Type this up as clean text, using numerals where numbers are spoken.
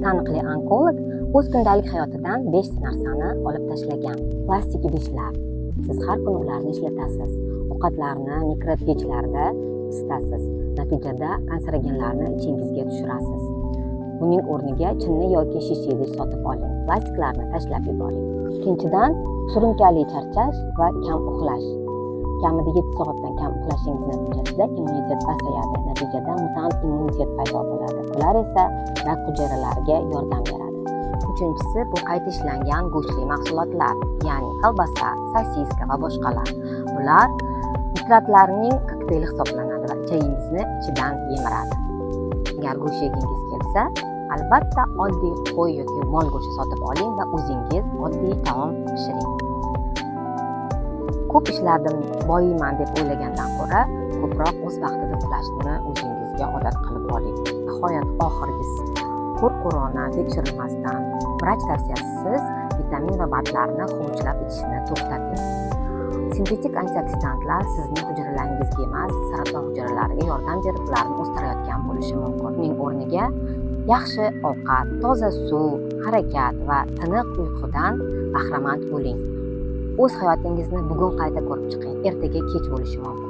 Taniqli onkolog o'z kundalik hayotidan 5 narsani olib tashlagan. Plastik idishlar. Siz har kuni ularni ishlatasiz. Ovqatlarni mikropechlarda isitasiz. Natijada kanserogenlarni ichingizga tushirasiz. Buning o'rniga chinni yoki shisha idish sotib oling. Plastiklarni tashlab yuboring. Ikkinchidan, surunkali charchash va kam uxlash. Kamida 7 soatdan kam uxlashingiz natijasida immunitet pasayadi. Natijada mutant immunitet paydo bo'ladi. Bular esa rak hujayralariga yordam beradi. Uchinchisi, bu qayta ishlangan go'shtli mahsulotlar, ya'ni kolbasa, sosiska va boshqalar. Bular nitratlarning kokteyli hisoblanadi va ichayingizni ichidan yemiradi. Agar go'sht yegingiz kelsa, albatta oddiy qo'y yoki mol go'shti sotib oling va o'zingiz oddiy taom pishiring. Ko'p ishladim, boyiyman deb o'ylagandan ko'ra, ko'proq o'z vaqtida uxlashni o'zingizga odat qilib oling. Nihoyat oxirgisi, ko'r-ko'rona tekshirilmasdan, vrach tavsiyasisiz vitamin va batlarni hovuchlab ichishni to'xtating. Sintetik antioksidantlar sizning hujayralaringizga emas, saraton hujayralariga yordam berib, ularni o'stirayotgan bo'lishi mumkin. Uning o'rniga yaxshi ovqat, toza suv, harakat va tiniq uyqudan bahramand bo'ling. O'z hayotingizni bugun qayta ko'rib chiqing, ertaga kech bo'lishi mumkin.